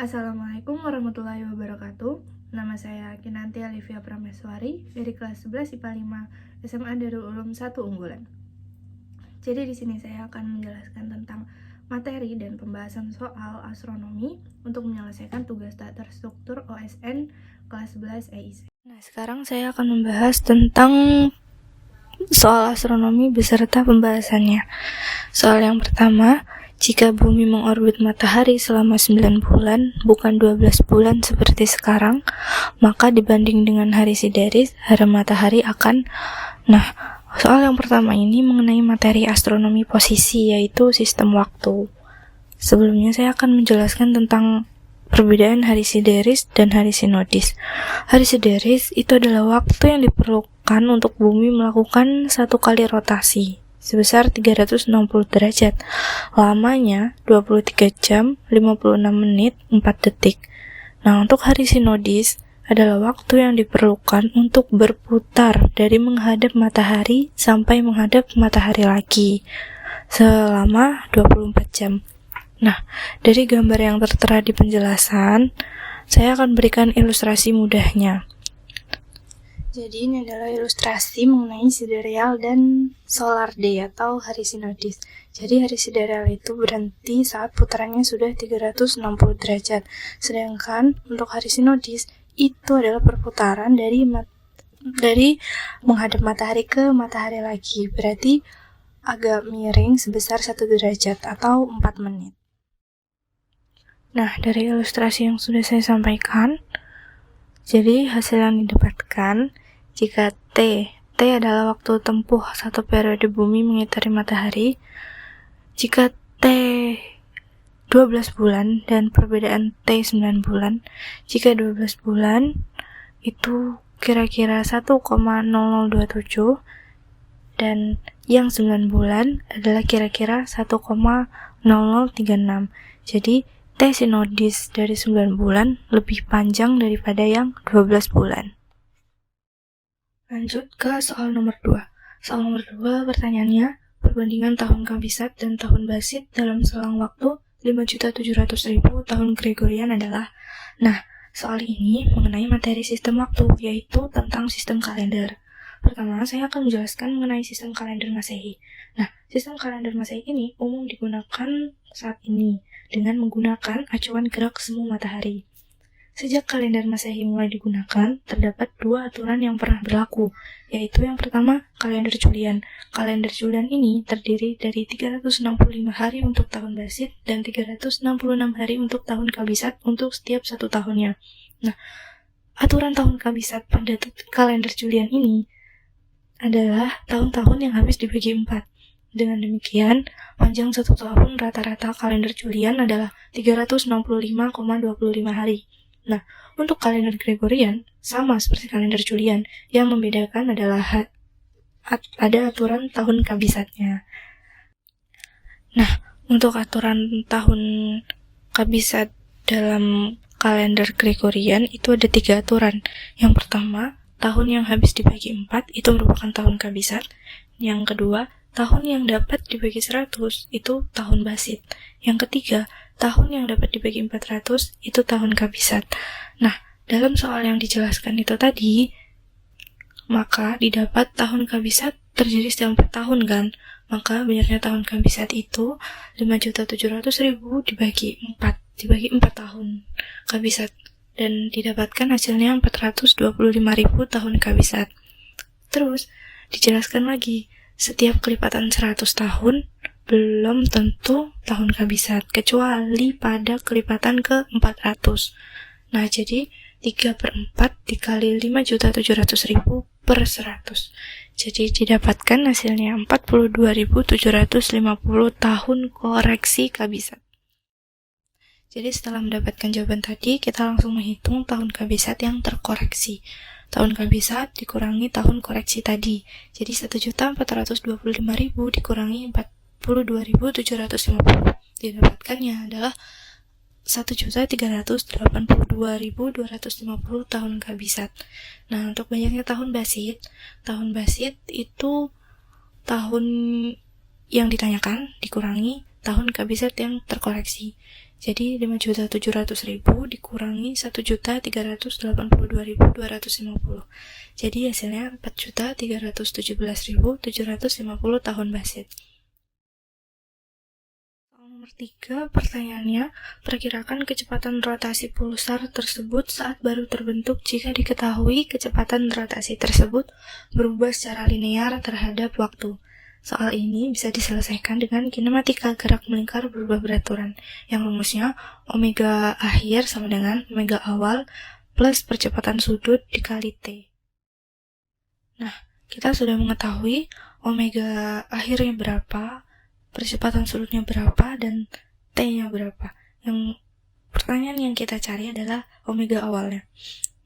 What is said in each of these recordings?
Assalamualaikum warahmatullahi wabarakatuh. Nama saya Kinanti Alivia Prameswari dari kelas 11 IPA 5 SMA Darul Ulum 1 Unggulan. Jadi di sini saya akan menjelaskan tentang materi dan pembahasan soal astronomi untuk menyelesaikan tugas tak terstruktur OSN kelas 11 EIC. Nah, sekarang saya akan membahas tentang soal astronomi beserta pembahasannya. Soal yang pertama, jika bumi mengorbit matahari selama 9 bulan, bukan 12 bulan seperti sekarang, maka dibanding dengan hari sideris, hari matahari akan... Nah, soal yang pertama ini mengenai materi astronomi posisi, yaitu sistem waktu. Sebelumnya saya akan menjelaskan tentang perbedaan hari sideris dan hari sinodis. Hari sideris itu adalah waktu yang diperlukan untuk bumi melakukan satu kali rotasi sebesar 360 derajat. Lamanya 23 jam, 56 menit, 4 detik. Nah, untuk hari sinodis adalah waktu yang diperlukan untuk berputar dari menghadap matahari sampai menghadap matahari lagi selama 24 jam. Nah, dari gambar yang tertera di penjelasan, saya akan berikan ilustrasi mudahnya. Jadi ini adalah ilustrasi mengenai sidereal dan solar day atau hari sinodis. Jadi hari sidereal itu berhenti saat putarannya sudah 360 derajat. Sedangkan untuk hari sinodis itu adalah perputaran dari menghadap matahari ke matahari lagi. Berarti agak miring sebesar 1 derajat atau 4 menit. Nah, dari ilustrasi yang sudah saya sampaikan, jadi hasil yang didapatkan jika T adalah waktu tempuh satu periode bumi mengitari matahari, jika T 12 bulan dan perbedaan T 9 bulan, jika 12 bulan itu kira-kira 1,0027 dan yang 9 bulan adalah kira-kira 1,0036. Jadi T sinodis dari 9 bulan lebih panjang daripada yang 12 bulan. Lanjut ke soal nomor 2. Soal nomor 2 pertanyaannya, perbandingan tahun Kabisat dan tahun Basit dalam selang waktu 5.700.000 tahun Gregorian adalah. Nah, soal ini mengenai materi sistem waktu, yaitu tentang sistem kalender. Pertama, saya akan menjelaskan mengenai sistem kalender Masehi. Nah, sistem kalender Masehi ini umum digunakan saat ini dengan menggunakan acuan gerak semu matahari. Sejak kalender Masehi mulai digunakan, terdapat 2 aturan yang pernah berlaku, yaitu yang pertama, kalender Julian. Kalender Julian ini terdiri dari 365 hari untuk tahun Basit dan 366 hari untuk tahun Kabisat untuk setiap 1 tahunnya. Nah, aturan tahun Kabisat pada kalender Julian ini adalah tahun-tahun yang habis dibagi 4. Dengan demikian, panjang 1 tahun rata-rata kalender Julian adalah 365,25 hari. Nah, untuk kalender Gregorian, sama seperti kalender Julian, yang membedakan adalah ada aturan tahun Kabisatnya. Nah, untuk aturan tahun Kabisat dalam kalender Gregorian itu ada 3 aturan. Yang pertama, tahun yang habis dibagi 4 itu merupakan tahun Kabisat. Yang kedua, tahun yang dapat dibagi 100 itu tahun Basit. Yang ketiga, tahun yang dapat dibagi 400 itu tahun Kabisat. Nah, dalam soal yang dijelaskan itu tadi, maka didapat tahun Kabisat terdiri setiap 4 tahun kan? Maka banyaknya tahun Kabisat itu 5.700.000 dibagi 4 tahun Kabisat. Dan didapatkan hasilnya 425.000 tahun Kabisat. Terus, dijelaskan lagi, setiap kelipatan 100 tahun belum tentu tahun Kabisat, kecuali pada kelipatan ke-400. Nah, jadi 3/4 dikali 5.700.000 per 100. Jadi didapatkan hasilnya 42.750 tahun koreksi Kabisat. Jadi setelah mendapatkan jawaban tadi, kita langsung menghitung tahun Kabisat yang terkoreksi. Tahun Kabisat dikurangi tahun koreksi tadi. Jadi 1.425.000 dikurangi 42.750. Didapatkannya adalah 1.382.250 tahun Kabisat. Nah, untuk banyaknya tahun Basit itu tahun yang ditanyakan dikurangi tahun kabisat yang terkoreksi. Jadi 5.700.000 dikurangi 1.382.250. Jadi hasilnya 4.317.750 tahun basit. Nomor 3, pertanyaannya, perkirakan kecepatan rotasi pulsar tersebut saat baru terbentuk jika diketahui kecepatan rotasi tersebut berubah secara linear terhadap waktu. Soal ini bisa diselesaikan dengan kinematika gerak melingkar berubah beraturan, yang rumusnya omega akhir sama dengan omega awal plus percepatan sudut dikali T. Nah, kita sudah mengetahui omega akhirnya berapa, percepatan sudutnya berapa, dan T-nya berapa. Yang pertanyaan yang kita cari adalah omega awalnya.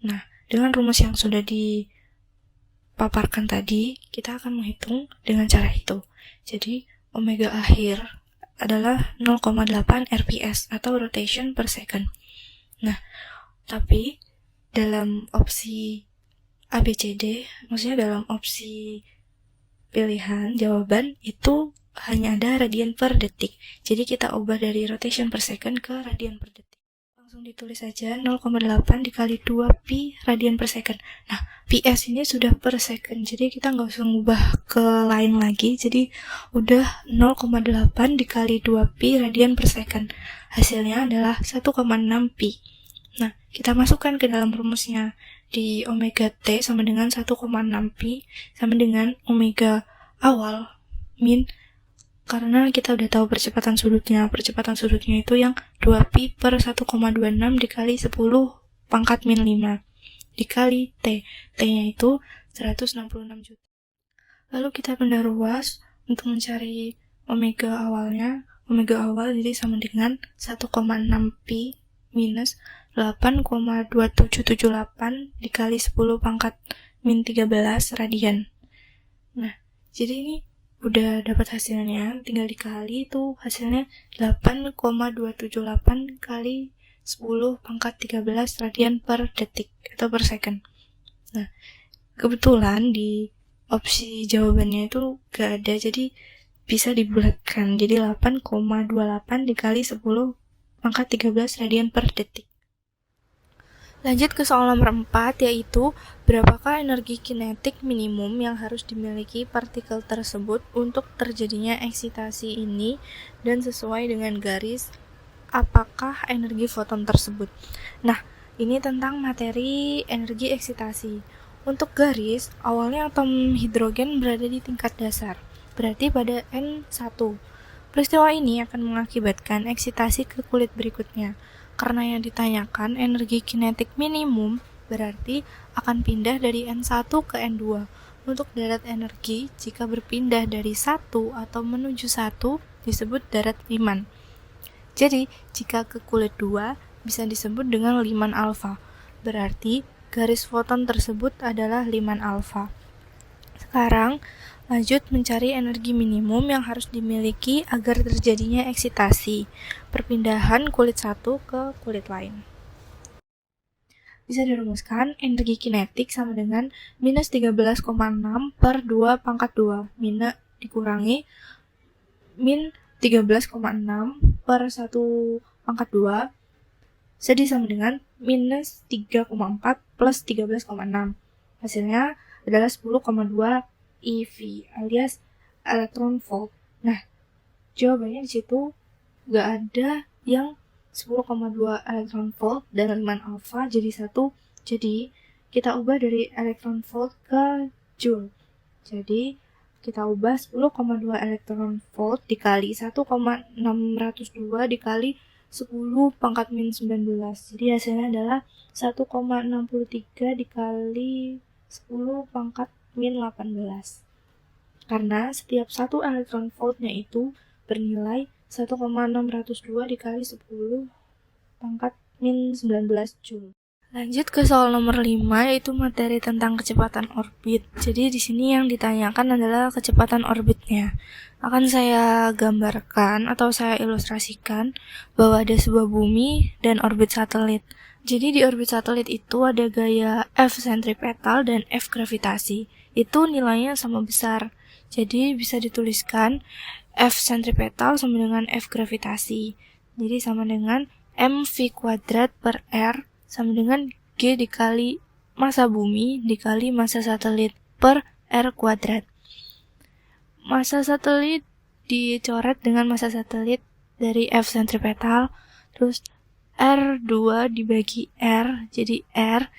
Nah, dengan rumus yang sudah dipaparkan tadi, kita akan menghitung dengan cara itu. Jadi, omega akhir adalah 0,8 rps atau rotation per second. Nah, tapi dalam opsi ABCD, maksudnya dalam opsi pilihan jawaban itu hanya ada radian per detik. Jadi kita ubah dari rotation per second ke radian per detik. Langsung ditulis saja 0,8 dikali 2 pi radian per second. Nah, PS ini sudah per second, jadi kita nggak usah ngubah ke lain lagi. Jadi udah 0,8 dikali 2 pi radian per second. Hasilnya adalah 1,6 pi. Nah, kita masukkan ke dalam rumusnya. Di omega T sama dengan 1,6 pi sama dengan omega awal min, karena kita udah tahu percepatan sudutnya itu yang 2 pi per 1,26 dikali 10 pangkat min 5 dikali T. T-nya itu 166 juta. Lalu kita benda ruas untuk mencari omega awalnya. Omega awal jadi sama dengan 1,6 pi minus 8,2778 dikali 10 pangkat min 13 radian. Nah, jadi ini udah dapat hasilnya, tinggal dikali, itu hasilnya 8,278 kali 10 pangkat 13 radian per detik atau per second. Nah, kebetulan di opsi jawabannya itu gak ada, jadi bisa dibulatkan. Jadi 8,28 dikali 10 pangkat 13 radian per detik. Lanjut ke soal nomor 4, yaitu berapakah energi kinetik minimum yang harus dimiliki partikel tersebut untuk terjadinya eksitasi ini, dan sesuai dengan garis apakah energi foton tersebut. Nah, ini tentang materi energi eksitasi. Untuk garis, awalnya atom hidrogen berada di tingkat dasar, berarti pada N1. Peristiwa ini akan mengakibatkan eksitasi ke kulit berikutnya. Karena yang ditanyakan energi kinetik minimum, berarti akan pindah dari N1 ke N2. Untuk darat energi, jika berpindah dari 1 atau menuju 1, disebut darat Lyman. Jadi, jika ke kulit 2, bisa disebut dengan Lyman alpha. Berarti, garis foton tersebut adalah Lyman alpha. Sekarang, lanjut mencari energi minimum yang harus dimiliki agar terjadinya eksitasi, perpindahan kulit satu ke kulit lain. Bisa dirumuskan, energi kinetik sama dengan minus 13,6 per 2 pangkat 2, min dikurangi min 13,6 per 1 pangkat 2, jadi sama dengan minus 3,4 plus 13,6. Hasilnya adalah 10,2 EV alias elektron volt. Nah, jawabannya di situ nggak ada yang 10,2 elektron volt dan Lyman alpha jadi 1. Jadi kita ubah dari elektron volt ke joule. Jadi kita ubah 10,2 elektron volt dikali 1,602 dikali 10 pangkat min 19. Jadi hasilnya adalah 1,63 dikali 10 pangkat min 18. Karena setiap satu elektron voltnya itu bernilai 1,602 dikali 10 pangkat min 19 joule. Lanjut ke soal nomor 5, yaitu materi tentang kecepatan orbit. Jadi di sini yang ditanyakan adalah kecepatan orbitnya. Akan saya gambarkan atau saya ilustrasikan bahwa ada sebuah bumi dan orbit satelit. Jadi di orbit satelit itu ada gaya F sentripetal dan F gravitasi. Itu nilainya sama besar. Jadi bisa dituliskan F sentripetal sama dengan F gravitasi. Jadi sama dengan mv kuadrat per R sama dengan G dikali massa bumi dikali massa satelit per R kuadrat. Massa satelit dicoret dengan massa satelit dari F sentripetal, terus R2 dibagi R, jadi R.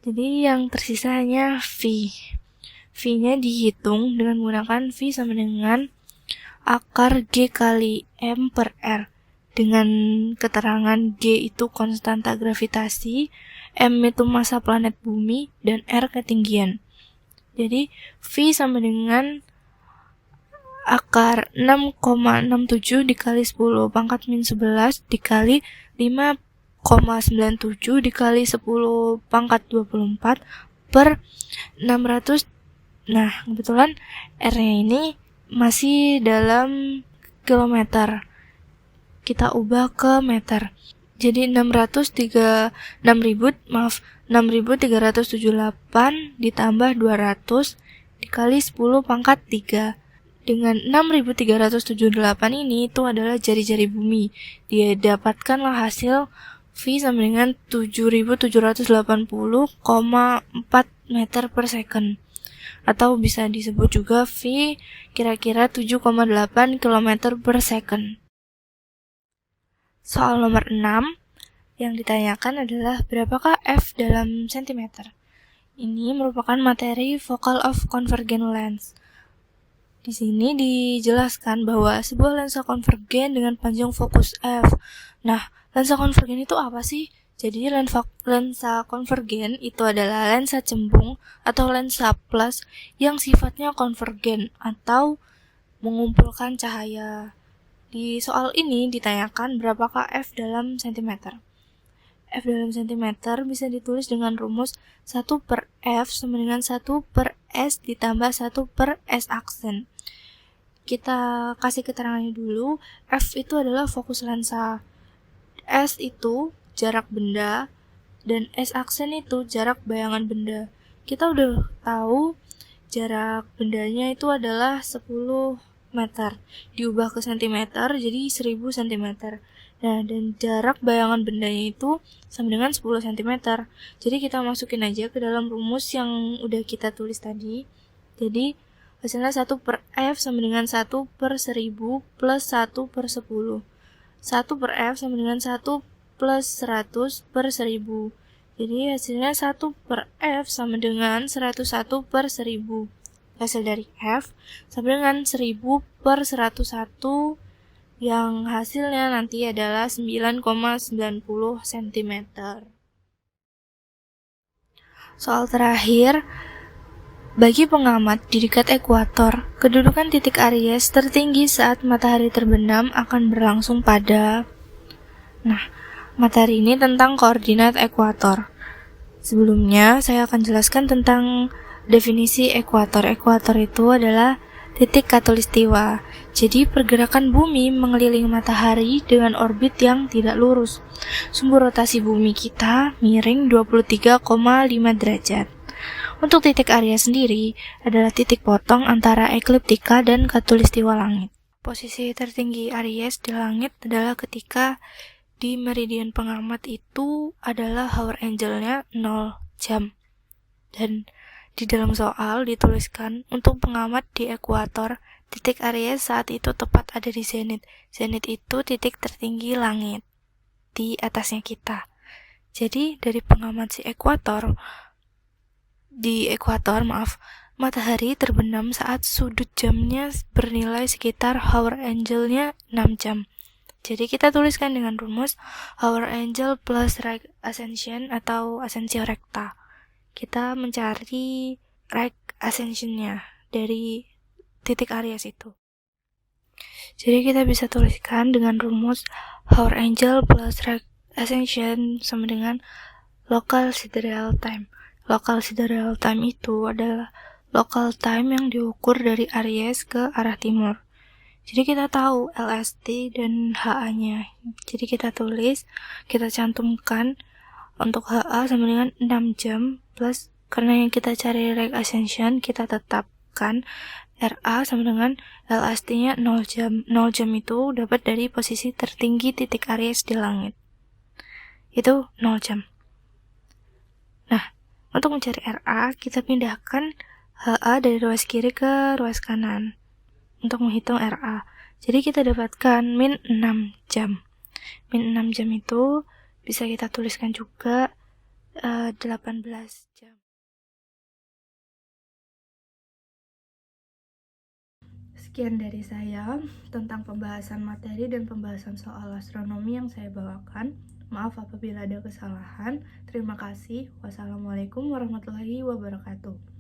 Jadi yang tersisa hanya V. V-nya dihitung dengan menggunakan V sama dengan akar G kali M per R. Dengan keterangan G itu konstanta gravitasi, M itu massa planet bumi, dan R ketinggian. Jadi V sama dengan akar 6,67 dikali 10 pangkat min 11 dikali 5,97 dikali 10 pangkat 24 per 600. Nah, kebetulan R-nya ini masih dalam kilometer. Kita ubah ke meter. Jadi 6.378 ditambah 200 dikali 10 pangkat 3. Dengan 6.378 ini itu adalah jari-jari bumi. Dia dapatkanlah hasil V sama dengan 7.780,4 meter per second. Atau bisa disebut juga V kira-kira 7,8 km per second. Soal nomor 6 yang ditanyakan adalah berapakah F dalam sentimeter. Ini merupakan materi focal of convergent lens. Di sini dijelaskan bahwa sebuah lensa konvergen dengan panjang fokus F. Nah, lensa konvergen itu apa sih? Jadi lensa konvergen itu adalah lensa cembung atau lensa plus yang sifatnya konvergen atau mengumpulkan cahaya. Di soal ini ditanyakan berapakah F dalam sentimeter. F dalam sentimeter bisa ditulis dengan rumus 1 per F sama dengan 1 per S ditambah 1 per S aksen. Kita kasih keterangannya dulu. F itu adalah fokus lensa, S itu jarak benda, dan S aksen itu jarak bayangan benda. Kita udah tahu jarak bendanya itu adalah 10 meter, diubah ke sentimeter jadi 1000 cm. Nah, dan jarak bayangan bendanya itu sama dengan 10 cm. Jadi kita masukin aja ke dalam rumus yang udah kita tulis tadi. Jadi hasilnya 1 per F sama dengan 1 per 1000 plus 1 per 10. 1 per F sama dengan 1 plus 100 per 1000. Jadi hasilnya 1 per F sama dengan 101 per 1000. Hasil dari F sama dengan 1000 per 101 yang hasilnya nanti adalah 9,90 cm. Soal terakhir, bagi pengamat di dekat ekuator, kedudukan titik Aries tertinggi saat matahari terbenam akan berlangsung pada... Nah, materi ini tentang koordinat ekuator. Sebelumnya, saya akan jelaskan tentang definisi ekuator. Ekuator itu adalah titik khatulistiwa. Jadi, pergerakan bumi mengelilingi matahari dengan orbit yang tidak lurus. Sumbu rotasi bumi kita miring 23,5 derajat. Untuk titik Aries sendiri adalah titik potong antara ekliptika dan khatulistiwa langit. Posisi tertinggi Aries di langit adalah ketika di meridian pengamat itu adalah hour angle-nya 0 jam. Dan di dalam soal dituliskan untuk pengamat di ekuator, titik Aries saat itu tepat ada di zenit. Zenit itu titik tertinggi langit di atasnya kita. Jadi dari pengamat si ekuator, matahari terbenam saat sudut jamnya bernilai sekitar hour angle-nya 6 jam. Jadi kita tuliskan dengan rumus hour angle plus right ascension atau ascensio recta. Kita mencari right ascension-nya dari titik Aries itu. Jadi kita bisa tuliskan dengan rumus hour angle plus right ascension sama dengan local sidereal time. Local sidereal time itu adalah local time yang diukur dari Aries ke arah timur. Jadi kita tahu LST dan HA-nya. Jadi kita tulis, kita cantumkan untuk HA sama dengan 6 jam plus karena yang kita cari right ascension kita tetap pindahkan RA sama dengan LST-nya 0 jam. 0 jam itu dapat dari posisi tertinggi titik Aries di langit. Itu 0 jam. Nah, untuk mencari RA, kita pindahkan HA dari ruas kiri ke ruas kanan untuk menghitung RA. Jadi kita dapatkan min 6 jam. Min 6 jam itu bisa kita tuliskan juga 18 jam. Sekian dari saya tentang pembahasan materi dan pembahasan soal astronomi yang saya bawakan. Maaf apabila ada kesalahan. Terima kasih. Wassalamualaikum warahmatullahi wabarakatuh.